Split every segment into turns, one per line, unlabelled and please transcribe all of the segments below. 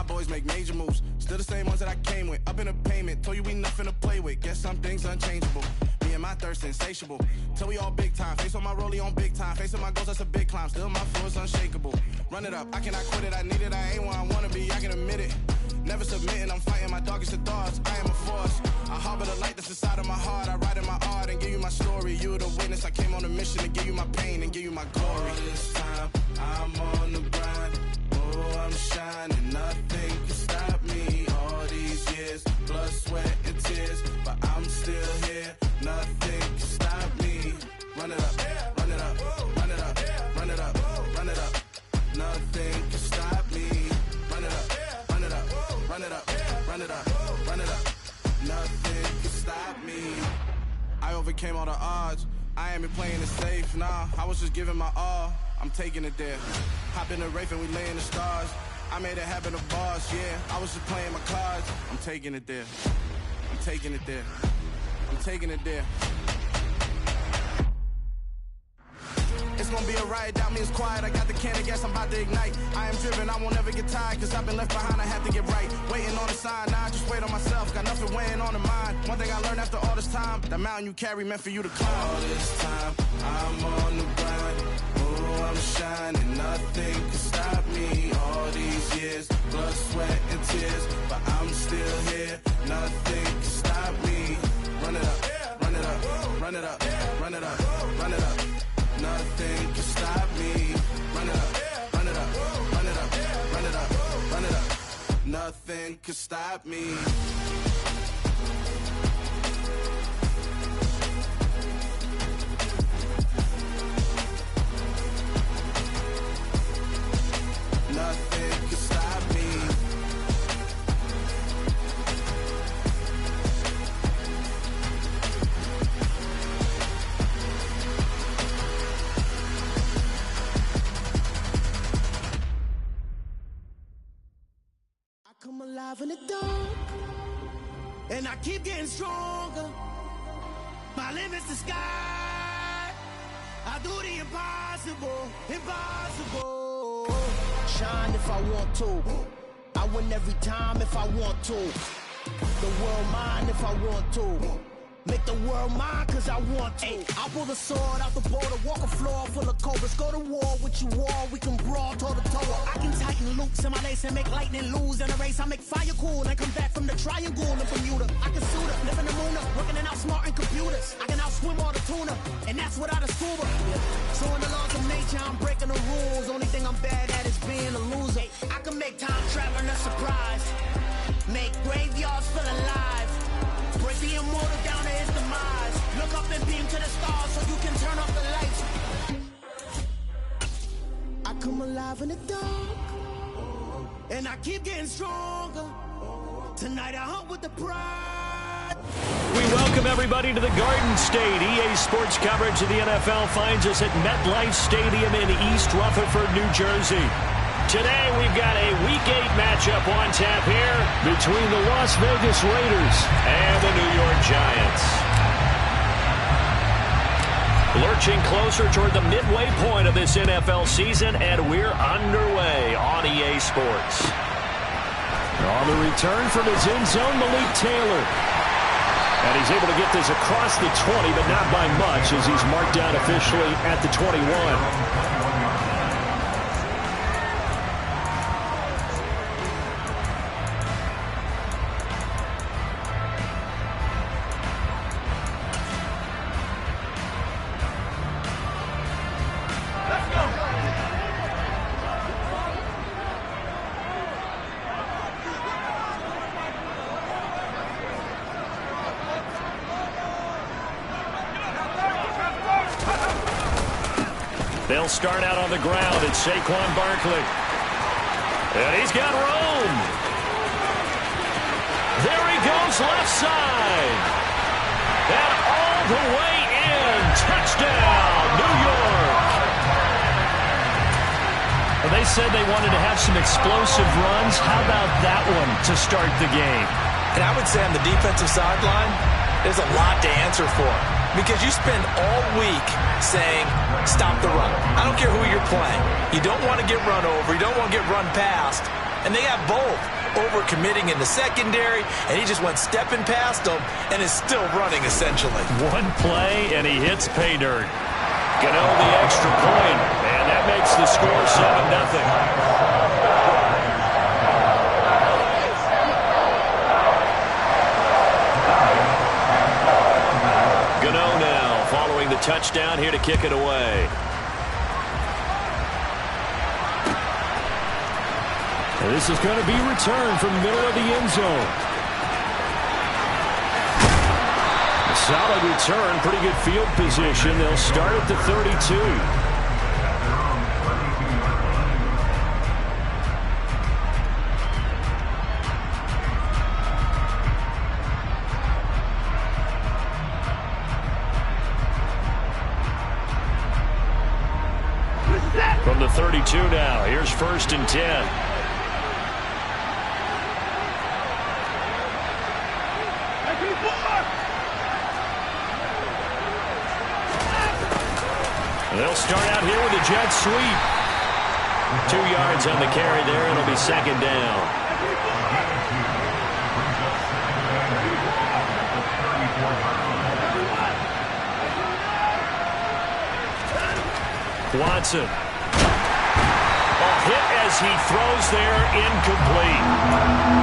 my boys make major moves. Still the same ones that I came with. Up in a payment, told you we nothing to play with. Guess some things unchangeable. Me and my thirst insatiable. Till we all big time. Face on my rollie on big time. Facing my goals, that's a big climb. Still my flow is unshakable. Run it up, I cannot quit it. I need it, I ain't where I wanna be, I can admit it. Never submitting, I'm fighting my darkest of thoughts. I am a force. I harbor the light that's inside of my heart. I write in my art and give you my story. You the witness. I came on a mission to give you my pain and give you my glory. All this time, I'm on the grind. Oh, I'm shining. Nothing can stop me. All these years, blood, sweat, and tears. But I'm still here. Nothing can stop me. Run it up, run it up, run it up, run it up, run it up. Nothing can stop me. Run it up, run it up, run it up, run it up, run it up. Nothing can stop me. I overcame all the odds. I ain't been playing it safe, nah. I was just giving my all. I'm taking it there. Hop in the Wraith and we lay in the stars. I made it happen to bars, yeah. I was just playing my cards. I'm taking it there. I'm taking it there. I'm taking it there. It's gonna be a riot, doubt me it's quiet. I got the can of gas, I'm about to ignite. I am driven, I won't ever get tired. Cause I've been left behind, I have to get right. Waiting on a sign, now I just wait on myself. Got nothing weighing on the mind. One thing I learned after all this time, that mountain you carry meant for you to climb. All this time, I'm on the grind. Oh, I'm shining, nothing can stop me. All these years, blood, sweat, and tears. But I'm still here, nothing can stop me. Run it up, run it up, run it up, run it up, run it up. Nothing can stop me. Run it up, run it up, run it up, run it up, run it up. Nothing can stop me. Nothing can stop me.
Come alive in the dark, and I keep getting stronger. My limit's the sky. I do the impossible, impossible. Shine if I want to. I win every time if I want to. The world mine if I want to. Make the world mine cause I want to. I'll pull the sword out the border, walk a floor full of cobras. Go to war with you all, we can brawl toe to toe. I can tighten loops in my lace and make lightning lose in a race. I make fire cool and come back from the triangle in Bermuda. I can suit up, live in the moon up, working and outsmarting computers. I can outswim all the tuna, and that's without a scuba. So in the laws of nature, I'm breaking the rules. Only thing I'm bad at is being a loser. I can make time traveling a surprise. Make graveyards feel alive. Break the immortal down to his demise. Look up and beam to the stars so you can turn off the lights. I come alive in the dark, and I keep getting stronger. Tonight I hunt with the pride.
We welcome everybody to the Garden State. EA Sports coverage of the NFL finds us at MetLife Stadium in East Rutherford, New Jersey. Today, we've got a Week 8 matchup on tap here between the Las Vegas Raiders and the New York Giants. Lurching closer toward the midway point of this NFL season, and we're underway on EA Sports. On the return from his end zone, Malik Taylor. And he's able to get this across the 20, but not by much, as he's marked down officially at the 21. They'll start out on the ground. It's Saquon Barkley. And he's got room. There he goes, left side. And all the way in. Touchdown, New York. Well, they said they wanted to have some explosive runs. How about that one to start the game?
And I would say on the defensive sideline, there's a lot to answer for. Because you spend all week saying, stop the run. I don't care who you're playing. You don't want to get run over. You don't want to get run past. And they have both. Overcommitting in the secondary, and he just went stepping past them and is still running, essentially.
One play, and he hits pay dirt. Gano the extra point, and that makes the score 7-0. Gano now following the touchdown here to kick it away.
And this is going to be returned from the middle of the end zone. A solid return, pretty good field position. They'll start at the 32.
From the 32 now, here's 1st and 10. They'll start out here with a jet sweep. 2 yards on the carry there. It'll be 2nd down. Watson. Hit as he throws there, incomplete.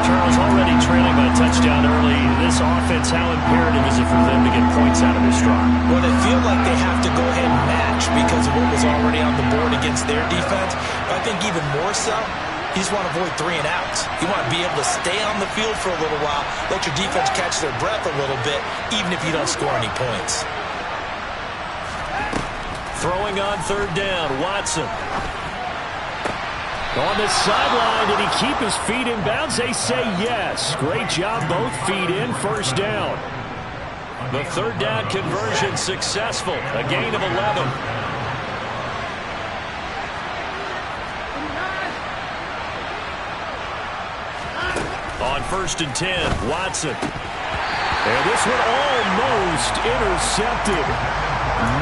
Charles already trailing by a touchdown early. This offense, how imperative is it for them to get points out of this drive?
Well, they feel like they have to go ahead and match because of what was already on the board against their defense. But I think even more so, you just want to avoid 3 and outs. You want to be able to stay on the field for a little while, let your defense catch their breath a little bit, even if you don't score any points.
Throwing on 3rd down, Watson. On the sideline, did he keep his feet in bounds? They say yes. Great job, both feet in, 1st down. The 3rd down conversion successful, a gain of 11. On 1st and 10, Watson. And this one almost intercepted.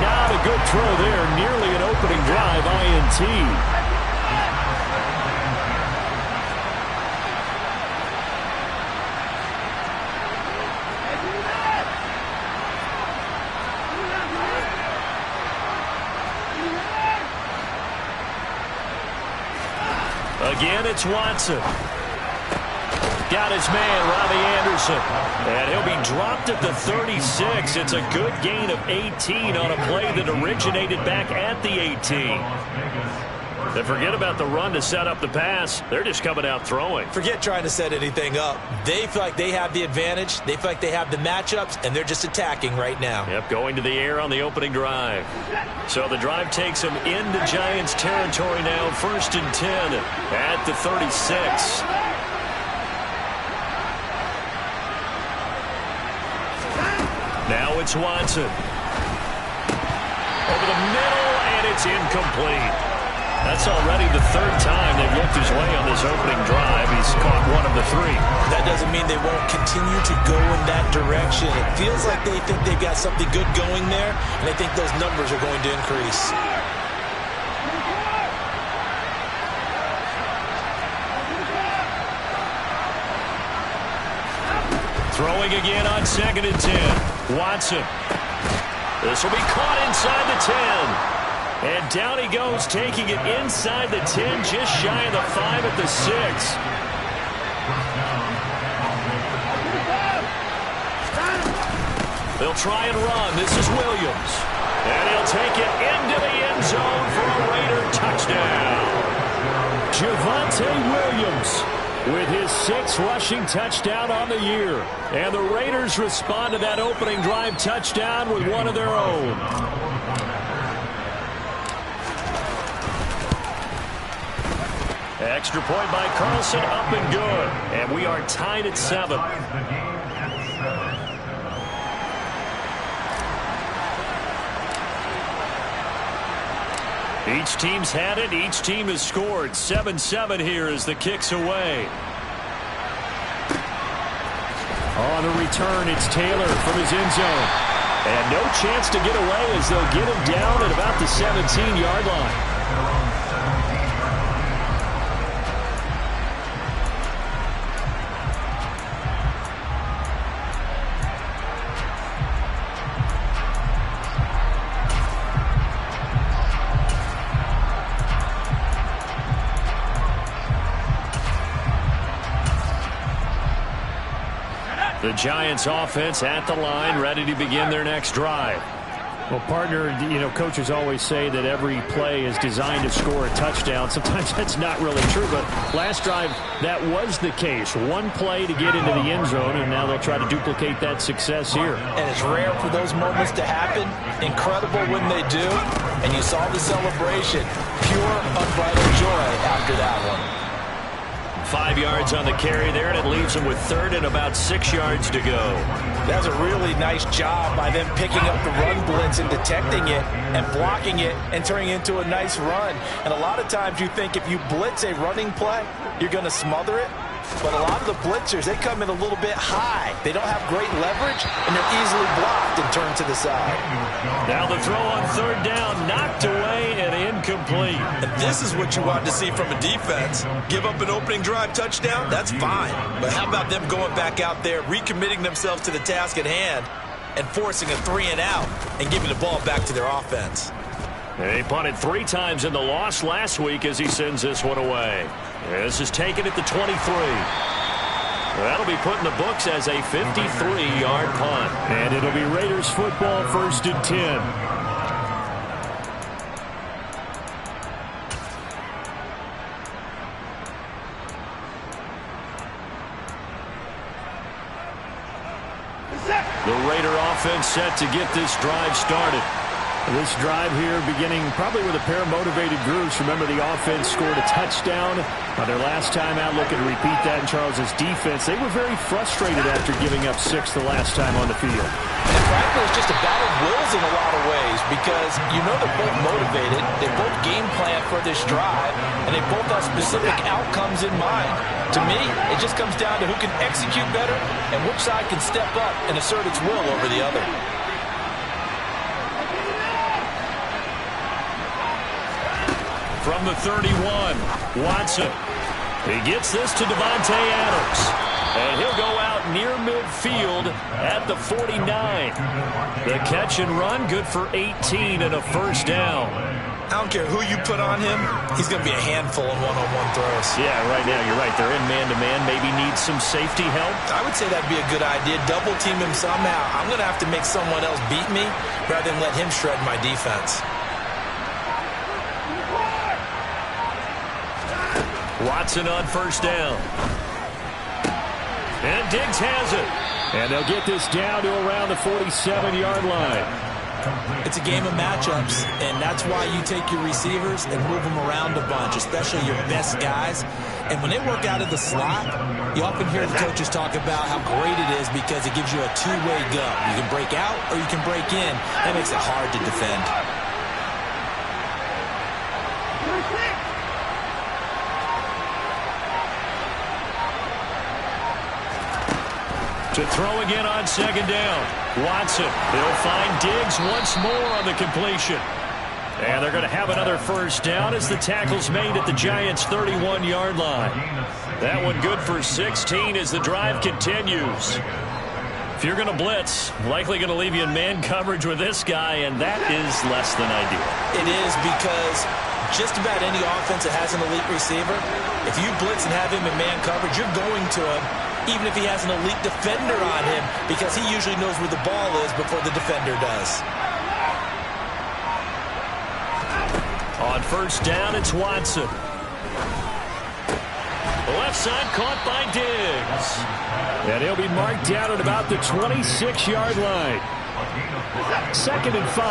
Not a good throw there, nearly an opening drive INT. Again, it's Watson. Got his man, Robbie Anderson. And he'll be dropped at the 36. It's a good gain of 18 on a play that originated back at the 18. They forget about the run to set up the pass. They're just coming out throwing.
Forget trying to set anything up. They feel like they have the advantage. They feel like they have the matchups, and they're just attacking right now.
Yep, going to the air on the opening drive. So the drive takes them into Giants territory now. 1st and 10 at the 36. Now it's Watson. Over the middle, and it's incomplete. That's already the 3rd time they've looked his way on this opening drive. He's caught 1 of the 3.
That doesn't mean they won't continue to go in that direction. It feels like they think they've got something good going there, and I think those numbers are going to increase.
Throwing again on 2nd and 10. Watson. This will be caught inside the 10. And down he goes, taking it inside the 10, just shy of the 5 at the 6. They'll try and run. This is Williams. And he'll take it into the end zone for a Raider touchdown.
Javonte Williams with his 6th rushing touchdown on the year. And the Raiders respond to that opening drive touchdown with one of their own.
Extra point by Carlson, up and good. And we are tied at 7. Each team's had it. Each team has scored. 7-7 here as the kick's away.
On the return, it's Taylor from his end zone.
And no chance to get away as they'll get him down at about the 17-yard line. The Giants offense at the line, ready to begin their next drive.
Well, partner, coaches always say that every play is designed to score a touchdown. Sometimes that's not really true, but last drive, that was the case. One play to get into the end zone, and now they'll try to duplicate that success here.
And it's rare for those moments to happen. Incredible when they do. And you saw the celebration. Pure, unbridled joy after that one.
5 yards on the carry there, and it leaves them with third and about 6 yards to go.
That's a really nice job by them picking up the run blitz and detecting it and blocking it and turning it into a nice run. And a lot of times you think if you blitz a running play, you're going to smother it. But a lot of the blitzers, they come in a little bit high. They don't have great leverage, and they're easily blocked and turned to the side.
Now the throw on third down, knocked away and incomplete.
And this is what you want to see from a defense. Give up an opening drive touchdown, that's fine. But how about them going back out there, recommitting themselves to the task at hand, and forcing a 3-and-out and giving the ball back to their offense.
He punted 3 times in the loss last week as he sends this one away. This is taken at the 23. That'll be put in the books as a 53-yard punt.
And it'll be Raiders football, 1st and 10.
The Raider offense set to get this drive started.
This drive here beginning probably with a pair of motivated groups. Remember, the offense scored a touchdown on their last time out. Looking to repeat that in Charles's defense. They were very frustrated after giving up 6 the last time on the field.
And frankly, it's just a battle of wills in a lot of ways because they're both motivated. They both game plan for this drive, and they both have specific outcomes in mind. To me, it just comes down to who can execute better and which side can step up and assert its will over the other.
From the 31, Watson. He gets this to Davante Adams. And he'll go out near midfield at the 49. The catch and run, good for 18 and a first down.
I don't care who you put on him, he's going to be a handful in one-on-one throws.
Yeah, right now, you're right. They're in man-to-man. Maybe needs some safety help.
I would say that'd be a good idea. Double team him somehow. I'm going to have to make someone else beat me rather than let him shred my defense.
Watson on first down. And Diggs has it.
And they'll get this down to around the 47-yard line.
It's a game of matchups, and that's why you take your receivers and move them around a bunch, especially your best guys. And when they work out of the slot, you often hear the coaches talk about how great it is because it gives you a two-way go. You can break out or you can break in. That makes it hard to defend.
To throw again on second down. Watson. He'll find Diggs once more on the completion. And they're going to have another first down as the tackle's made at the Giants' 31-yard line. That one good for 16 as the drive continues. If you're going to blitz, likely going to leave you in man coverage with this guy, and that is less than ideal.
It is because just about any offense that has an elite receiver, if you blitz and have him in man coverage, you're going to him, even if he has an elite defender on him, because he usually knows where the ball is before the defender does.
On first down, it's Watson. Left side caught by Diggs.
And he'll be marked down at about the 26-yard line. 2nd and 5.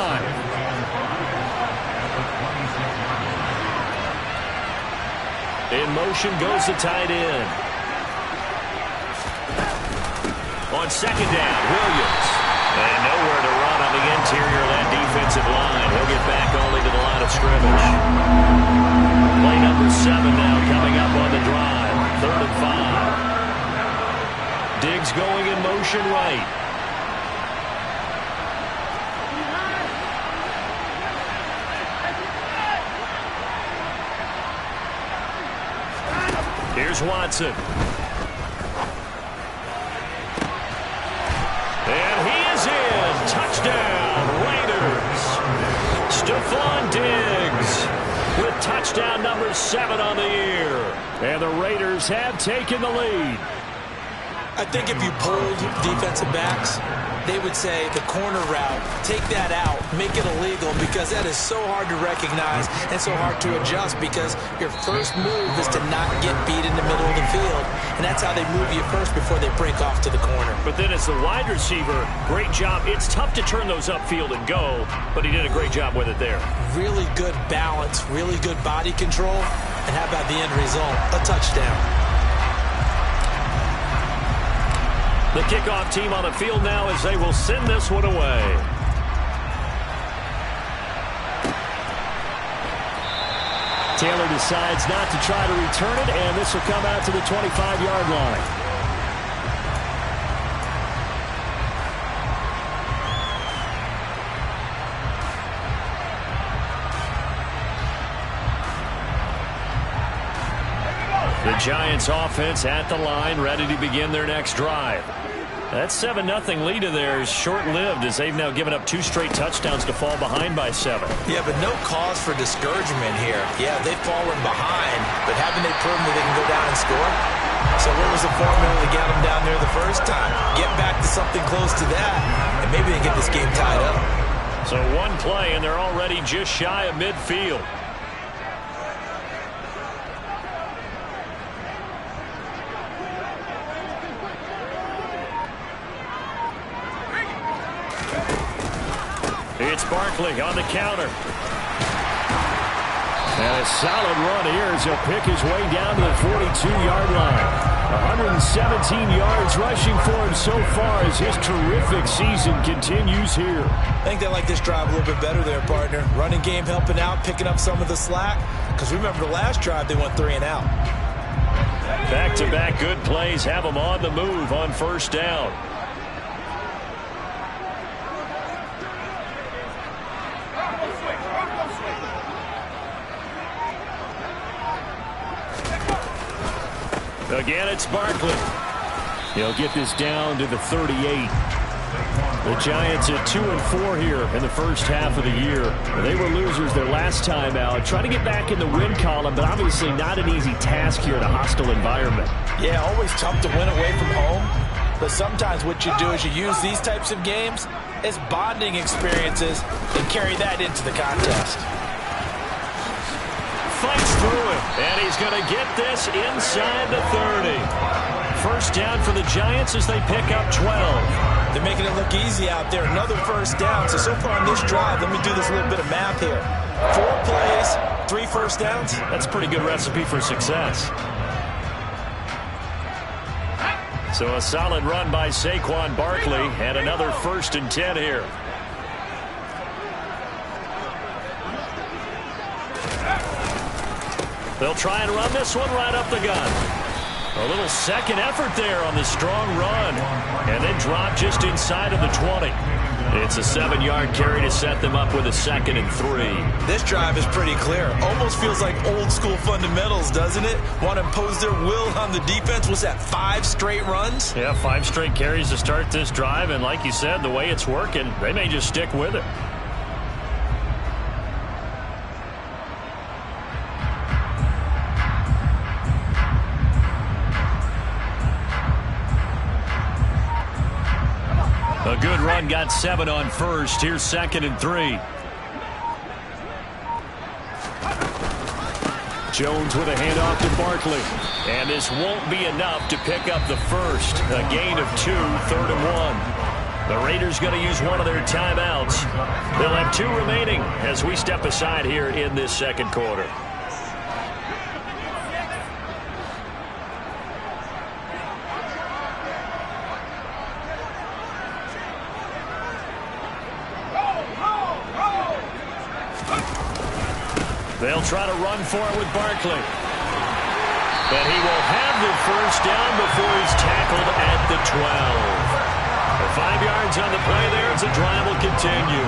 In motion goes the tight end. On second down, Williams. And nowhere to run on the interior of that defensive line. He'll get back only to the line of scrimmage. Play number 7 now coming up on the drive. 3rd and 5. Diggs going in motion right. Here's Watson. And he is in. Touchdown, Raiders. Stephon Diggs with touchdown number 7 on the year.
And the Raiders have taken the lead.
I think if you polled defensive backs, they would say the corner route, take that out, make it illegal, because that is so hard to recognize and so hard to adjust, because your first move is to not get beat in the middle of the field, and that's how they move you first before they break off to the corner.
But then as the wide receiver, great job. It's tough to turn those upfield and go, but he did a great job with it there.
Really good balance, really good body control, and how about the end result? A touchdown.
The kickoff team on the field now as they will send this one away. Taylor decides not to try to return it, and this will come out to the 25-yard line. The Giants offense at the line, ready to begin their next drive. That 7-0 lead of theirs short-lived as they've now given up 2 straight touchdowns to fall behind by 7.
Yeah, but no cause for discouragement here. Yeah, they've fallen behind, but haven't they proven that they can go down and score? So what was the formula to get them down there the first time? Get back to something close to that, and maybe they get this game tied up.
So one play, and they're already just shy of midfield. It's Barkley on the counter. And a solid run here as he'll pick his way down to the 42-yard line. 117 yards rushing for him so far as his terrific season continues here.
I think they like this drive a little bit better there, partner. Running game helping out, picking up some of the slack. Because remember the last drive, they went 3 and out.
Back-to-back good plays have them on the move on first down. Again, it's Barkley. He'll get this down to the 38. The Giants at 2-4 here in the first half of the year. They were losers their last time out. Trying to get back in the win column, but obviously not an easy task here in a hostile environment.
Yeah, always tough to win away from home. But sometimes what you do is you use these types of games as bonding experiences and carry that into the contest.
Fights through it, and he's going to get this inside the 30. First down for the Giants as they pick up 12.
They're making it look easy out there. Another first down. So far on this drive, let me do this little bit of math here. 4 plays, 3 first downs.
That's a pretty good recipe for success. So a solid run by Saquon Barkley, and another 1st and 10 here. They'll try and run this one right up the gun. A little second effort there on the strong run. And then drop just inside of the 20. It's a 7-yard carry to set them up with a 2nd and 3.
This drive is pretty clear. Almost feels like old school fundamentals, doesn't it? Want to impose their will on the defense. Was that 5 straight runs?
Yeah, 5 straight carries to start this drive. And like you said, the way it's working, they may just stick with it. A good run, got 7 on first. Here's 2nd and 3. Jones with a handoff to Barkley. And this won't be enough to pick up the first. A gain of 2, 3rd and 1. The Raiders going to use one of their timeouts. They'll have 2 remaining as we step aside here in this second quarter. They'll try to run for it with Barkley. But he will have the first down before he's tackled at the 12. 5 yards on the play there as the drive will continue.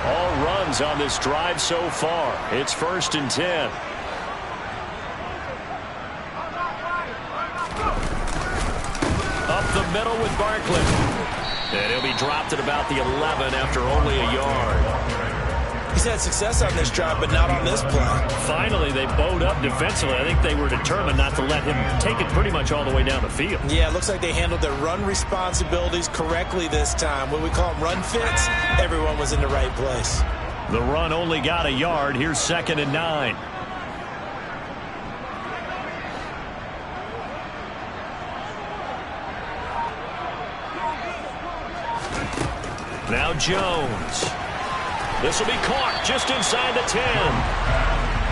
All runs on this drive so far. It's 1st and 10. Up the middle with Barkley. And he'll be dropped at about the 11 after only a yard.
He's had success on this drive, but not on this play.
Finally, they bowed up defensively. I think they were determined not to let him take it pretty much all the way down the field.
Yeah, it looks like they handled their run responsibilities correctly this time. When we call them run fits, everyone was in the right place.
The run only got a yard. Here's 2nd and 9. Now Jones. This will be caught just inside the 10.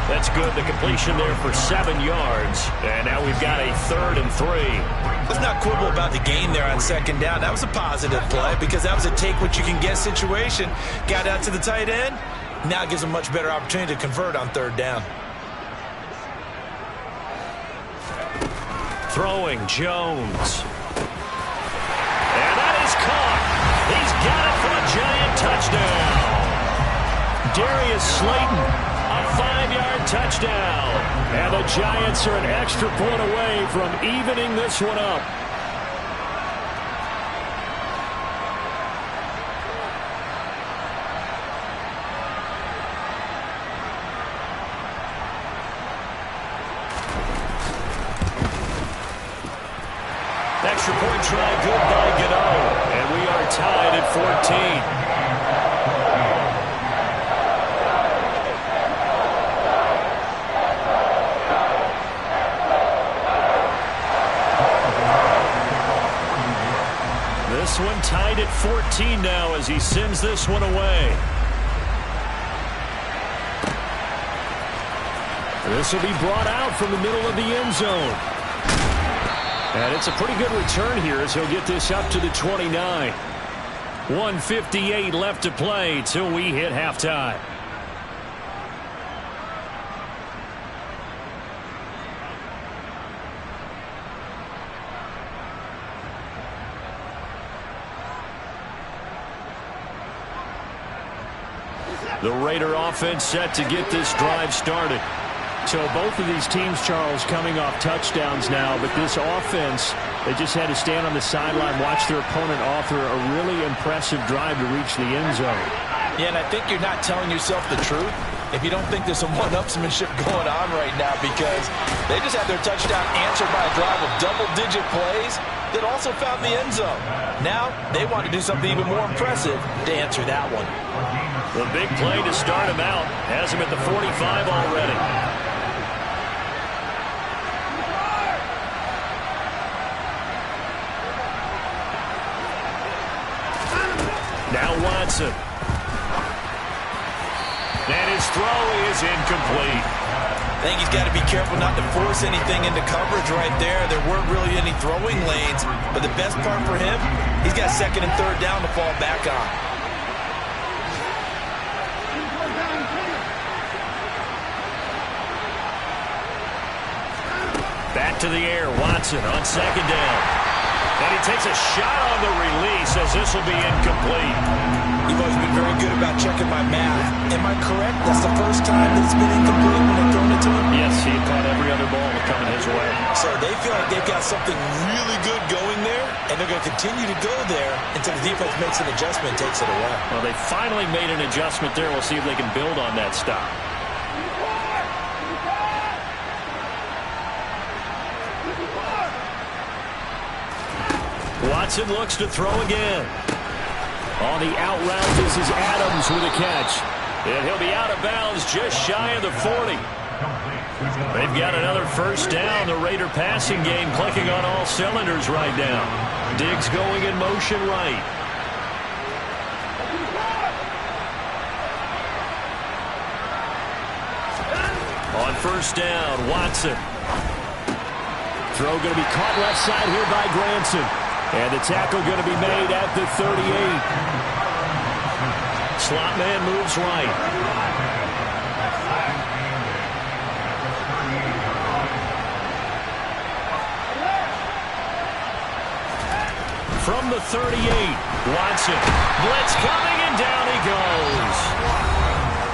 That's good. The completion there for 7 yards. And now we've got a 3rd and 3.
Let's not quibble about the gain there on 2nd down. That was a positive play because that was a take-what-you-can-get situation. Got out to the tight end. Now it gives a much better opportunity to convert on 3rd down.
Throwing Jones. And that is caught. He's got it for a giant touchdown. Darius Slayton, a 5-yard touchdown. And the Giants are an extra point away from evening this one up. Extra point try, good by Gano. And we are tied at 14. This one tied at 14 now as he sends this one away. This will be brought out from the middle of the end zone. And it's a pretty good return here as he'll get this up to the 29. 1:58 left to play till we hit halftime. The Raider offense set to get this drive started. So both of these teams, Charles, coming off touchdowns now, but this offense, they just had to stand on the sideline, watch their opponent author a really impressive drive to reach the end zone.
Yeah, and I think you're not telling yourself the truth if you don't think there's some one-upsmanship going on right now, because they just had their touchdown answered by a drive of double-digit plays that also found the end zone. Now they want to do something even more impressive to answer that one.
The big play to start him out has him at the 45 already. Now Watson. And his throw is incomplete.
I think he's got to be careful not to force anything into coverage right there. There weren't really any throwing lanes, but the best part for him, he's got 2nd and 3rd down to fall back on.
Back to the air, Watson on 2nd down. And he takes a shot on the release as this will be incomplete.
You've always been very good about checking my math. Am I correct? That's the first time that it's been incomplete when they've thrown it to him?
Yes, he had caught every other ball coming his way.
So they feel like they've got something really good going there, and they're going to continue to go there until the defense makes an adjustment and takes it away.
Well, they finally made an adjustment there. We'll see if they can build on that stop. Watson looks to throw again. On the out route, this is Adams with a catch. And he'll be out of bounds just shy of the 40. They've got another first down. The Raider passing game clicking on all cylinders right now. Diggs going in motion right. On first down, Watson. Throw going to be caught left side here by Granson. And the tackle going to be made at the 38. Slot man moves right. From the 38, Watson. Blitz coming, and down he goes.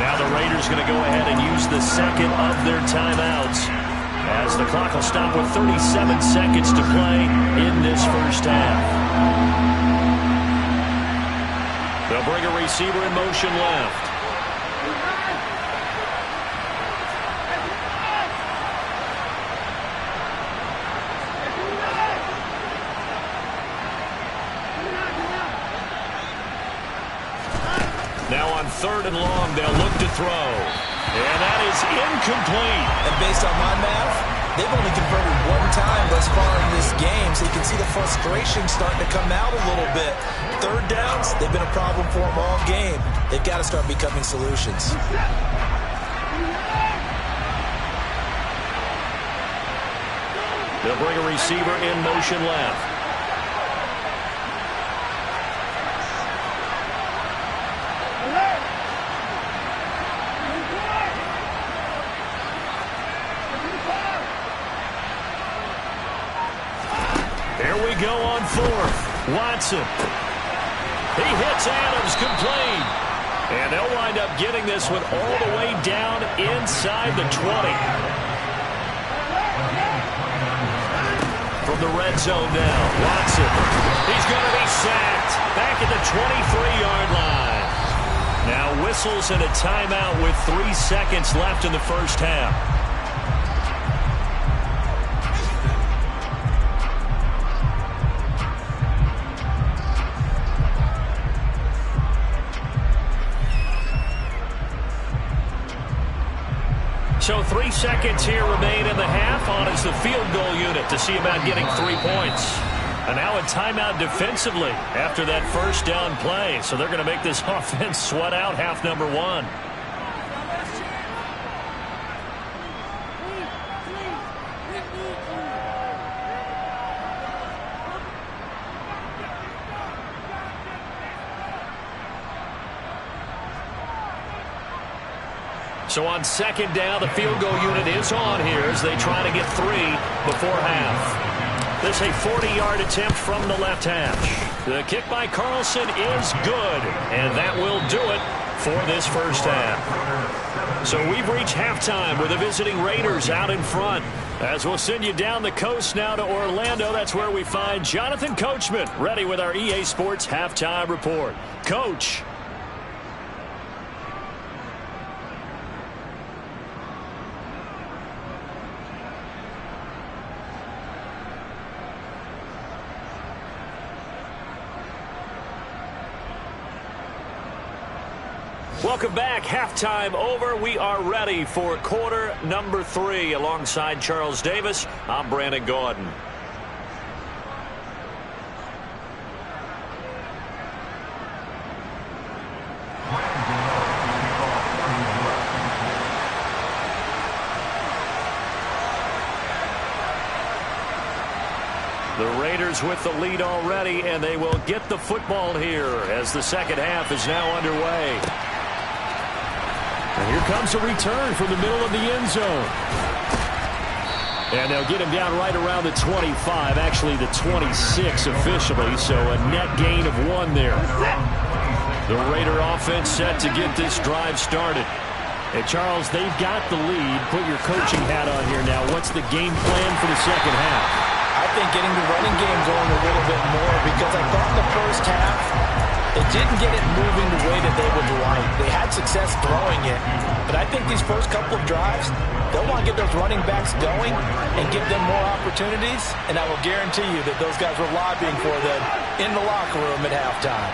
Now the Raiders going to go ahead and use the second of their timeouts, as the clock will stop with 37 seconds to play in this first half. They'll bring a receiver in motion left.
3rd and long. They'll look to throw. And that is incomplete.
And based on my math, they've only converted 1 time thus far in this game, so you can see the frustration starting to come out a little bit. 3rd downs, they've been a problem for them all game. They've got to start becoming solutions.
They'll bring a receiver in motion left. Here we go on 4th. Watson. He hits Adams complete. And they'll wind up getting this one all the way down inside the 20. From the red zone now, Watson. He's going to be sacked back at the 23-yard line. Now whistles and a timeout with 3 seconds left in the first half. So 3 seconds here remain in the half. On is the field goal unit to see about getting 3 points. And now a timeout defensively after that first down play. So they're going to make this offense sweat out half number 1. So on 2nd down, the field goal unit is on here as they try to get 3 before half. This is a 40-yard attempt from the left hash. The kick by Carlson is good, and that will do it for this first half. So we've reached halftime with the visiting Raiders out in front. As we'll send you down the coast now to Orlando, that's where we find Jonathan Coachman ready with our EA Sports Halftime Report. Coach. Welcome back. Halftime over. We are ready for quarter number 3. Alongside Charles Davis, I'm Brandon Gordon. The Raiders with the lead already, and they will get the football here as the second half is now underway. And here comes a return from the middle of the end zone. And they'll get him down right around the 25, actually the 26 officially, so a net gain of 1 there. The Raider offense set to get this drive started. Hey, Charles, they've got the lead. Put your coaching hat on here now. What's the game plan for the second half?
I think getting the running game going a little bit more, because I thought in the first half they didn't get it moving the way that they would like. They had success throwing it, but I think these first couple of drives, they'll want to get those running backs going and give them more opportunities, and I will guarantee you that those guys were lobbying for them in the locker room at halftime.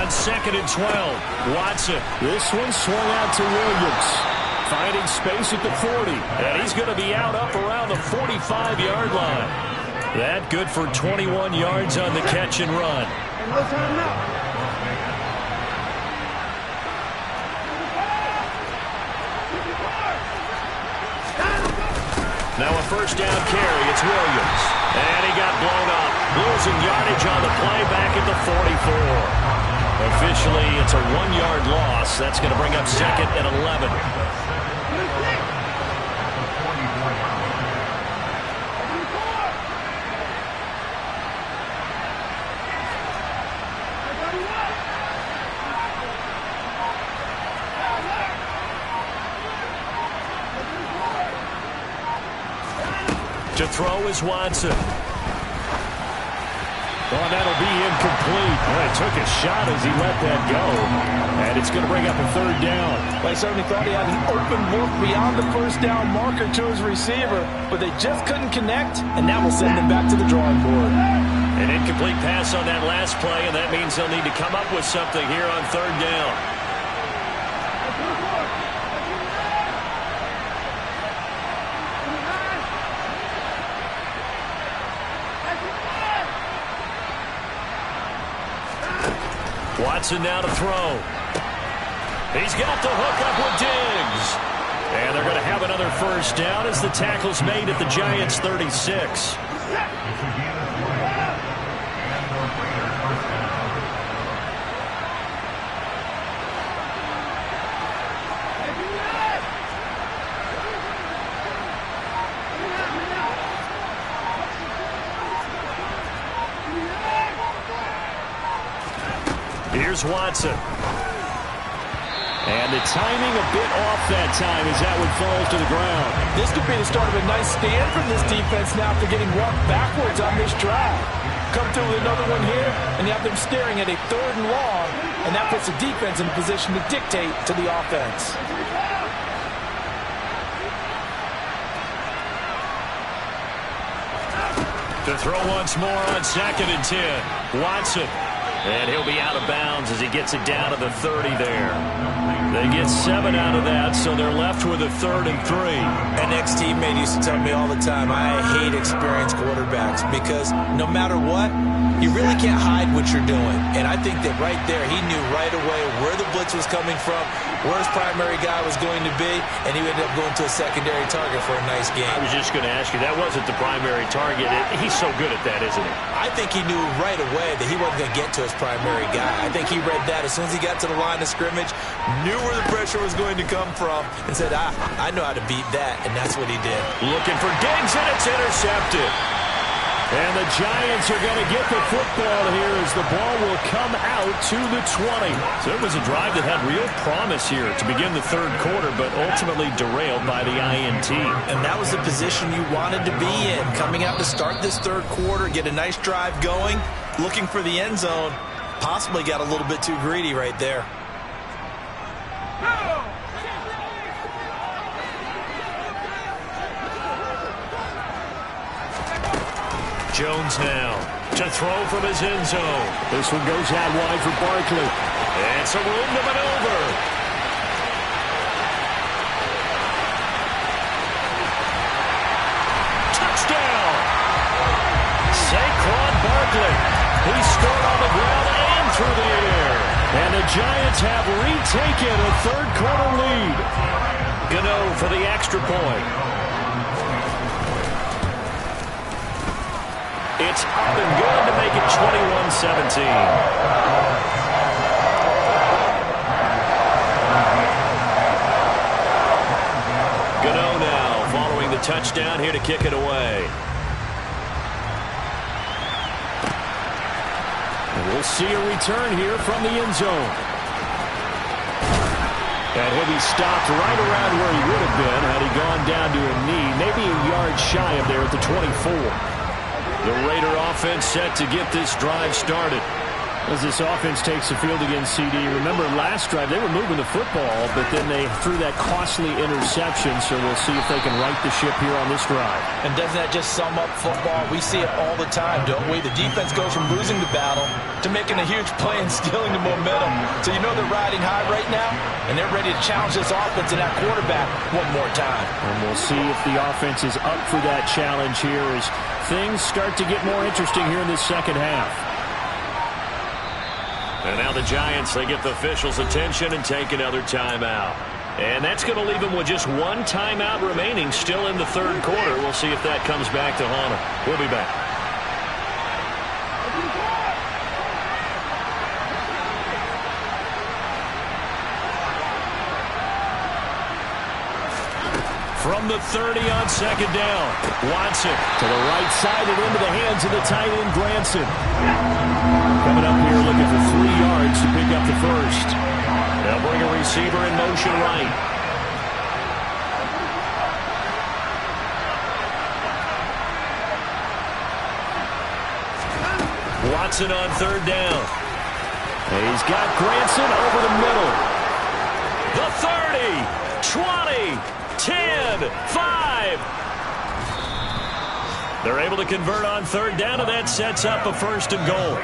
On 2nd and 12, Watson. This one swung out to Williams. Finding space at the 40. And he's going to be out up around the 45-yard line. That good for 21 yards on the catch and run. Now a first down carry. It's Williams. And he got blown up. Losing yardage on the play back at the 44. Officially, it's a 1-yard loss. That's going to bring up 2nd and 11. To throw is Watson.
Well, that'll be incomplete. Well, it took a shot as he let that go. And it's going to bring up a third down.
Well, I certainly thought he had an open look beyond the first down marker to his receiver, but they just couldn't connect, and that will send them back to the drawing board.
An incomplete pass on that last play, and that means they'll need to come up with something here on third down. Watson now to throw. He's got the hook up with Diggs. And they're going to have another first down as the tackle's made at the Giants' 36. Here's Watson. And the timing a bit off that time as that one falls to the ground.
This could be the start of a nice stand from this defense now after getting walked backwards on this drive. Come through with another one here, and you have them staring at a third and long, and that puts the defense in a position to dictate to the offense.
To throw once more on 2nd and 10. Watson. And he'll be out of bounds as he gets it down to the 30 there. They get 7 out of that, so they're left with a 3rd and 3.
An ex-teammate used to tell me all the time, I hate experienced quarterbacks because no matter what, you really can't hide what you're doing. And I think that right there, he knew right away where the blitz was coming from, where his primary guy was going to be, and he ended up going to a secondary target for a nice game.
I was just going to ask you, that wasn't the primary target. He's so good at that, isn't he?
I think he knew right away that he wasn't going to get to his primary guy. I think he read that as soon as he got to the line of scrimmage, knew where the pressure was going to come from, and said, I know how to beat that, and that's what he did.
Looking for Diggs, and it's intercepted.
And the Giants are going to get the football here as the ball will come out to the 20.
So it was a drive that had real promise here to begin the third quarter, but ultimately derailed by the INT.
And that was the position you wanted to be in, coming out to start this third quarter, get a nice drive going, looking for the end zone. Possibly got a little bit too greedy right there.
Jones now to throw from his end zone.
This one goes out wide for Barkley.
And some room to maneuver. Touchdown! Saquon Barkley. He scored on the ground and through the air.
And the Giants have retaken a third quarter lead.
Gano for the extra point. It's up and good to make it 21-17. Gano now following the touchdown here to kick it away.
And we'll see a return here from the end zone. And he'll be stopped right around where he would have been had he gone down to a knee, maybe a yard shy of there at the 24.
The Raider offense set to get this drive started.
As this offense takes the field against CD, remember last drive they were moving the football, but then they threw that costly interception, so we'll see if they can right the ship here on this drive.
And doesn't that just sum up football? We see it all the time, don't we? The defense goes from losing the battle to making a huge play and stealing the momentum. So you know they're riding high right now, and they're ready to challenge this offense and that quarterback one more time.
And we'll see if the offense is up for that challenge here as things start to get more interesting here in this second half.
And now the Giants, they get the officials' attention and take another timeout. And that's going to leave them with just one timeout remaining still in the third quarter. We'll see if that comes back to haunt them. We'll be back. From the 30 on second down, Watson
to the right side and into the hands of the tight end, Granson. Coming up here looking for 3 yards to pick up the first.
They'll bring a receiver in motion right. Watson on third down.
He's got Granson over the middle.
The 30, 20, 10, 5. They're able to convert on third down, and that sets up a 1st and goal.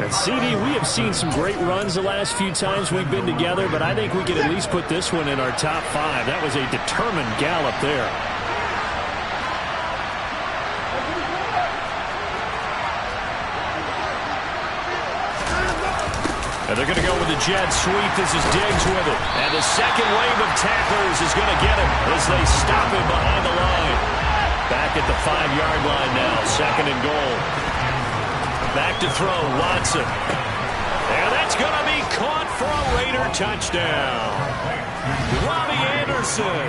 And CD, we have seen some great runs the last few times we've been together, but I think we can at least put this one in our top 5. That was a determined gallop there. And they're going to go with the jet sweep. This is Diggs with it. And the second wave of tacklers is going to get him as they stop him behind the line. Back at the 5-yard line now, 2nd and goal. Back to throw, Watson. And that's going to be caught for a Raider touchdown. Robbie Anderson,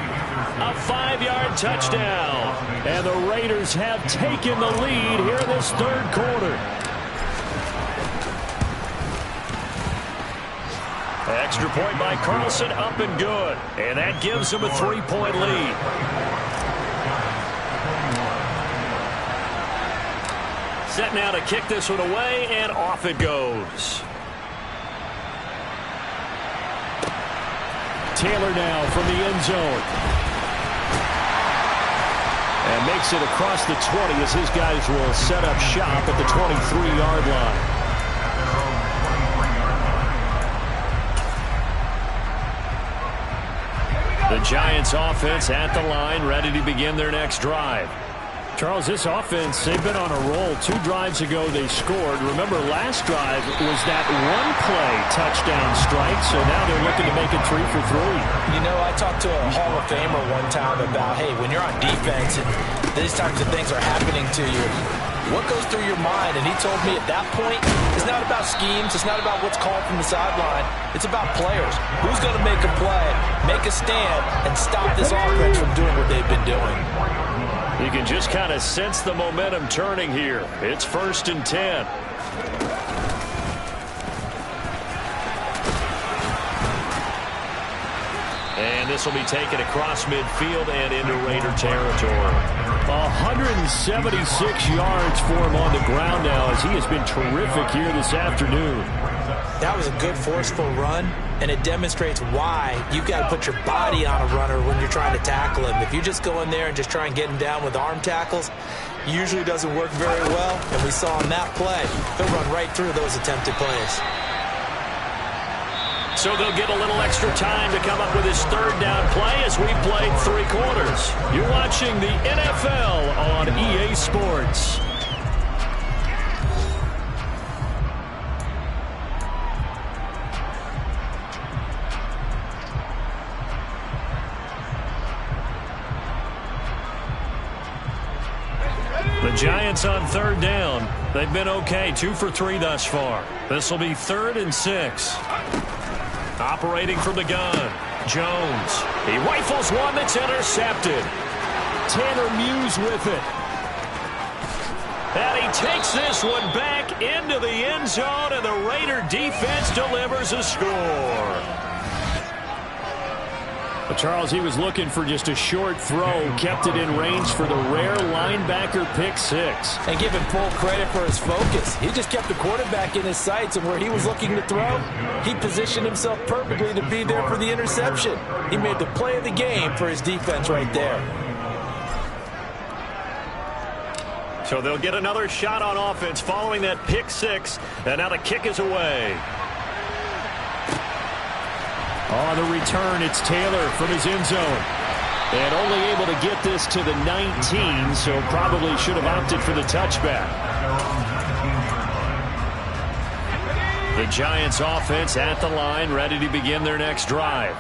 a 5-yard touchdown. And the Raiders have taken the lead here in this 3rd quarter. Extra point by Carlson, up and good. And that gives him a 3-point lead. Set now to kick this one away, and off it goes. Taylor now from the end zone. And makes it across the 20 as his guys will set up shop at the 23-yard line. The Giants offense at the line, ready to begin their next drive. Charles, this offense, they've been on a roll. 2 drives ago they scored. Remember, last drive was that one-play touchdown strike, so now they're looking to make it 3 for 3.
You know, I talked to a Hall of Famer one time about, hey, when you're on defense and these types of things are happening to you, what goes through your mind? And he told me at that point, it's not about schemes, it's not about what's called from the sideline, it's about players. Who's going to make a play, make a stand, and stop this offense from doing what they've been doing?
You can just kind of sense the momentum turning here. It's 1st and 10. And this will be taken across midfield and into Raider territory.
176 yards for him on the ground now as he has been terrific here this afternoon.
That was a good forceful run, and it demonstrates why you've got to put your body on a runner when you're trying to tackle him. If you just go in there and just try and get him down with arm tackles, usually doesn't work very well, and we saw in that play, he'll run right through those attempted plays.
So they'll get a little extra time to come up with his 3rd down play as we played 3 quarters. You're watching the NFL on EA Sports. The Giants on 3rd down. They've been okay, 2 for 3 thus far. This will be 3rd and 6. Operating from the gun, Jones. He rifles one that's intercepted.
Tanner Muse with it.
And he takes this one back into the end zone, and the Raider defense delivers a score.
But Charles, he was looking for just a short throw, kept it in range for the rare linebacker pick 6.
And give him full credit for his focus. He just kept the quarterback in his sights, and where he was looking to throw, he positioned himself perfectly to be there for the interception. He made the play of the game for his defense right there.
So they'll get another shot on offense following that pick 6, and now the kick is away.
On the return, it's Taylor from his end zone. And only able to get this to the 19, so probably should have opted for the touchback. The Giants offense at the line, ready to begin their next drive.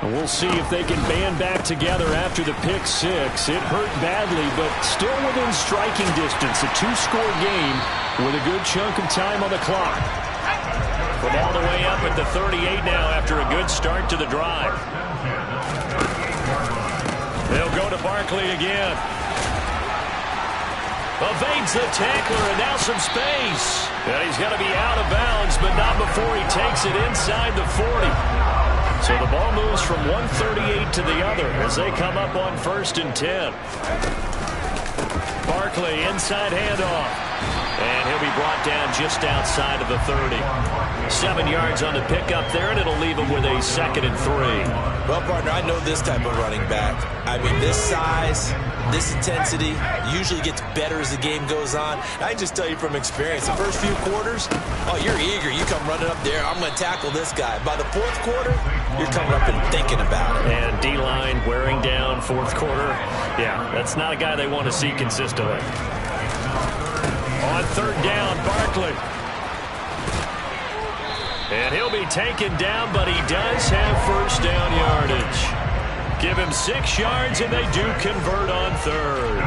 And we'll see if they can band back together after the pick 6. It hurt badly, but still within striking distance. A 2-score game with a good chunk of time on the clock.
From all the way up at the 38 now after a good start to the drive. They'll go to Barkley again. Evades the tackler, and now some space. And he's going to be out of bounds, but not before he takes it inside the 40. So the ball moves from 138 to the other as they come up on 1st and 10. Barkley inside handoff. And he'll be brought down just outside of the 30. 7 yards on the pickup there, and it'll leave him with a 2nd and 3.
Well, partner, I know this type of running back. I mean, this size, this intensity usually gets better as the game goes on. I can just tell you from experience, the first few quarters, oh, you're eager. You come running up there, I'm going to tackle this guy. By the 4th quarter, you're coming up and thinking about it.
And D-line wearing down 4th quarter. Yeah, that's not a guy they want to see consistently. On 3rd down, Barkley. And he'll be taken down, but he does have 1st down yardage. Give him 6 yards, and they do convert on 3rd.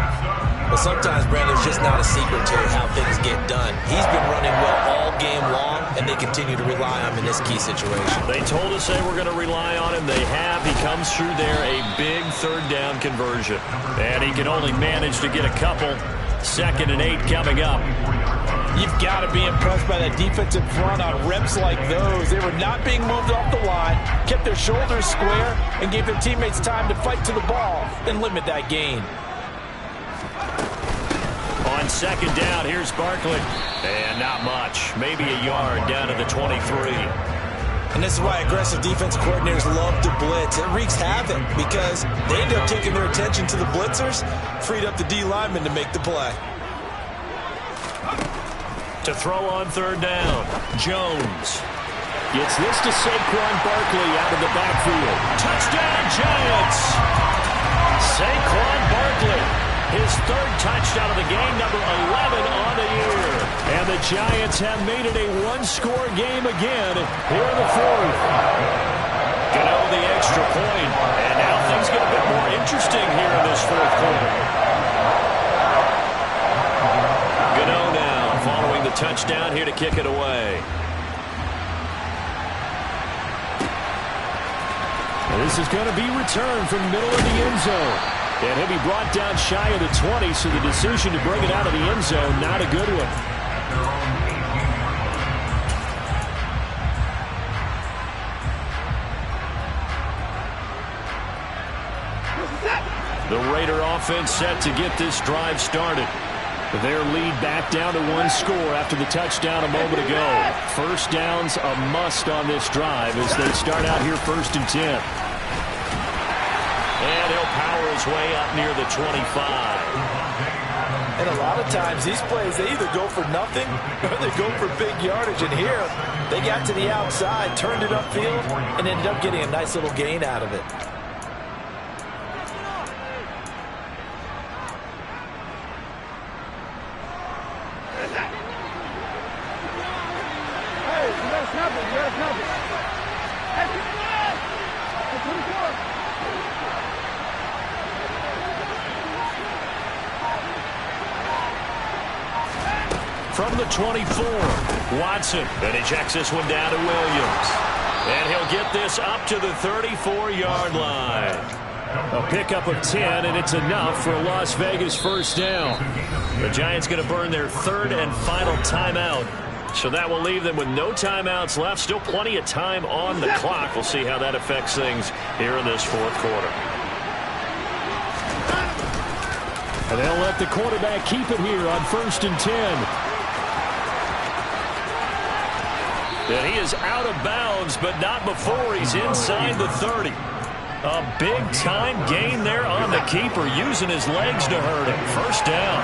Well, sometimes, Brandon, there's just not a secret to how things get done. He's been running well all game long, and they continue to rely on him in this key situation.
They told us they were going to rely on him. They have. He comes through there, a big 3rd down conversion. And he can only manage to get a couple. 2nd and 8 coming up.
You've got to be impressed by that defensive front on reps like those. They were not being moved off the line, kept their shoulders square, and gave their teammates time to fight to the ball and limit that gain.
On 2nd down, here's Barkley. And not much. Maybe a yard down to the 23.
And this is why aggressive defensive coordinators love to blitz. It wreaks havoc because they end up taking their attention to the blitzers, freed up the D lineman to make the play.
To throw on 3rd down, Jones gets this to Saquon Barkley out of the backfield. Touchdown, Giants! Saquon Barkley, his 3rd touchdown of the game, number 11 on the year. And the Giants have made it a 1-score game again here in the 4th. Gano the extra point, and now things get a bit more interesting here in this 4th quarter. Gano now following the touchdown here to kick it away. And this is going to be returned from the middle of the end zone. And he'll be brought down shy of the 20, so the decision to bring it out of the end zone, not a good one. The Raider offense set to get this drive started. Their lead back down to 1 score after the touchdown a moment ago. 1st down's a must on this drive as they start out here 1st and 10. And he'll power his way up near the 25.
And a lot of times these plays, they either go for nothing or they go for big yardage. And here, they got to the outside, turned it upfield, and ended up getting a nice little gain out of it.
From the 24, Watson, and he checks this one down to Williams. And he'll get this up to the 34-yard line. A pickup of 10, and it's enough for a Las Vegas 1st down. The Giants going to burn their 3rd and final timeout. So that will leave them with no timeouts left. Still plenty of time on the clock. We'll see how that affects things here in this 4th quarter.
And they'll let the quarterback keep it here on 1st and 10.
And he is out of bounds, but not before he's inside the 30. A big-time gain there on the keeper, using his legs to hurt him. 1st down.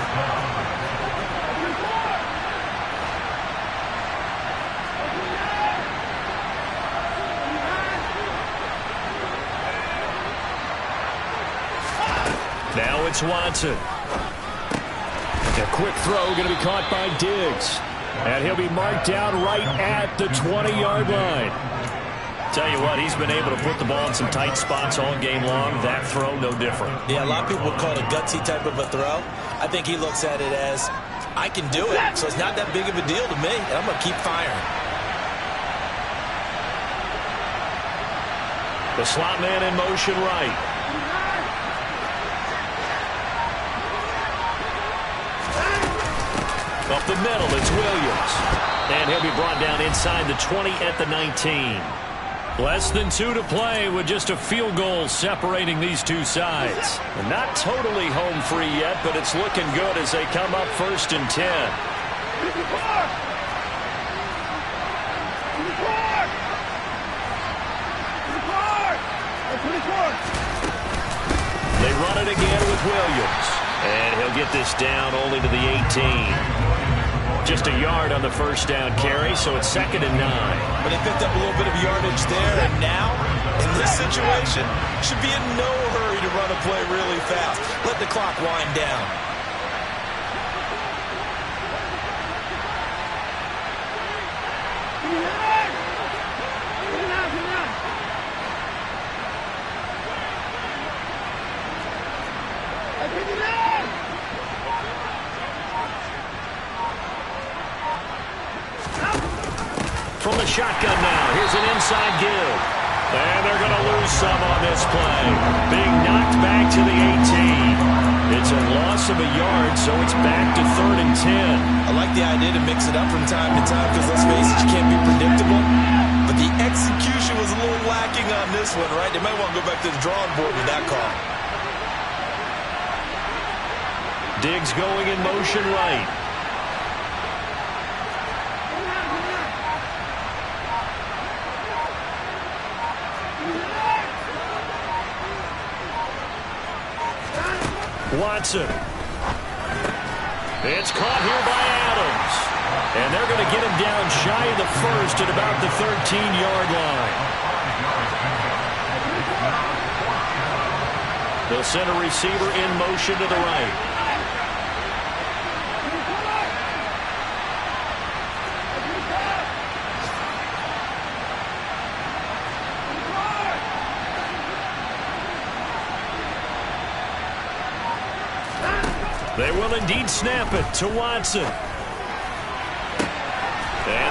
Now it's Watson. A quick throw going to be caught by Diggs. And he'll be marked down right at the 20-yard line. Tell you what, he's been able to put the ball in some tight spots all game long. That throw, no different.
Yeah, a lot of people would call it a gutsy type of a throw. I think he looks at it as, I can do it, so it's not that big of a deal to me, and I'm going to keep firing.
The slot man in motion right. Up the middle, it's Williams. And he'll be brought down inside the 20 at the 19. Less than 2 to play with just a field goal separating these two sides. And not totally home free yet, but it's looking good as they come up 1st and 10. They run it again with Williams. And he'll get this down only to the 18. Just a yard on the first down carry, so it's 2nd and 9.
But they picked up a little bit of yardage there, and now, in this situation, should be in no hurry to run a play really fast. Let the clock wind down.
From the shotgun now, here's an inside give. And they're going to lose some on this play. Being knocked back to the 18. It's a loss of a yard, so it's back to 3rd and 10.
I like the idea to mix it up from time to time because, let's face it, you can't be predictable. But the execution was a little lacking on this one, right? They might want to go back to the drawing board with that call.
Diggs going in motion right. Watson. It's caught here by Adams. And they're going to get him down shy of the first at about the 13-yard line. They'll send a receiver in motion to the right. They will indeed snap it to Watson. And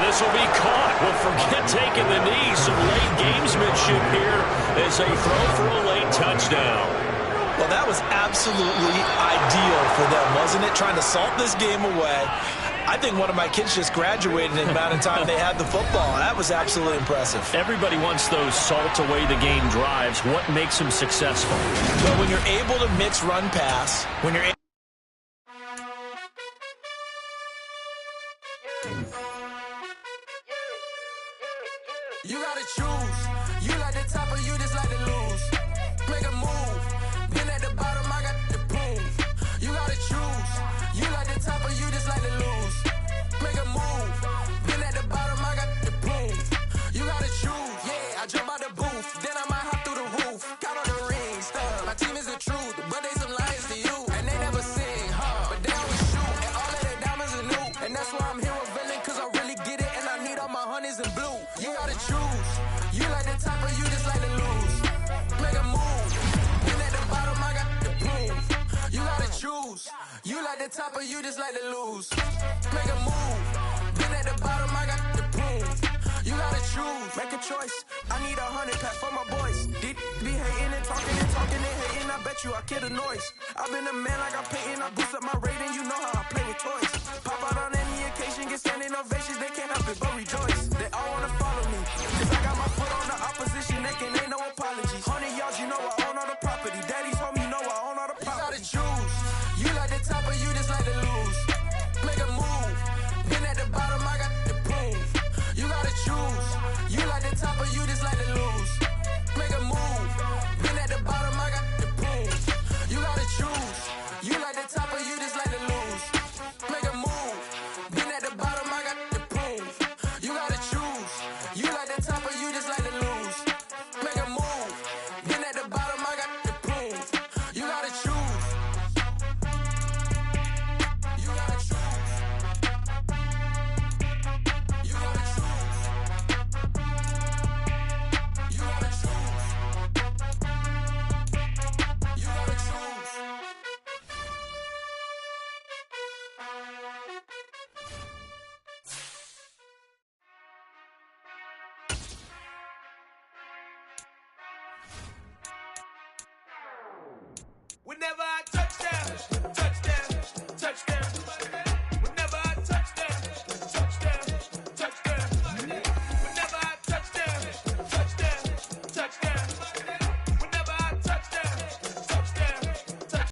this will be caught. Well, forget taking the knee. Some late gamesmanship here as they throw for a late touchdown.
Well, that was absolutely ideal for them, wasn't it? Trying to salt this game away. I think one of my kids just graduated in the amount of time they had the football. That was absolutely impressive.
Everybody wants those salt-away-the-game drives. What makes them successful?
But when you're able to mix run-pass, when you're
You gotta choose. You like the top or you just like to lose. Make a move. Been at the bottom, I got the prove. You gotta choose. You like the top or you just like to lose. Make a move. Been at the bottom, I got the prove. You gotta choose. Yeah, I jump out the booth. Then I might hop through the roof. Count on the rings. My team is the truth, but they some liars to you. And they never sing, but they always shoot. And all of their diamonds are new. And that's why I'm here revealing, cause I really get it. And I need all my honeys in blue. You gotta choose. You like the top or you just like to lose. Make a move. Been at the bottom, I got the proof. You gotta choose. You like the top or you just like to lose. Make a move. Been at the bottom, I got the proof. You gotta choose. Make a choice. I need 100 pack for my boys. Deep be hating and talking and hating. I bet you I kill the noise. I've been a man like I'm painting. I boost up my rating. You know how I play with toys. Pop out on any occasion, get standing ovations. They can't help it but rejoice. They all wanna follow me. Cause I got my foot on the opposition neck and ain't no apologies. 100 yards, you know I own all the property. Daddy's home, you know I own all the property. You gotta choose. You like the top or you just like to lose. Make a move. Been at the bottom, I got the proof. You gotta choose. You like the top or you just like to lose. Make a move. Been at the bottom, I got the proof. You gotta choose. You like the top or you just like to lose. Make a move. Been at the bottom, I got the proof. You gotta choose. You like the top or you just like to lose. Make a move. Been at the bottom, I got the proof. You gotta choose. You gotta choose. You gotta choose. You gotta choose. You gotta choose. Whenever I turn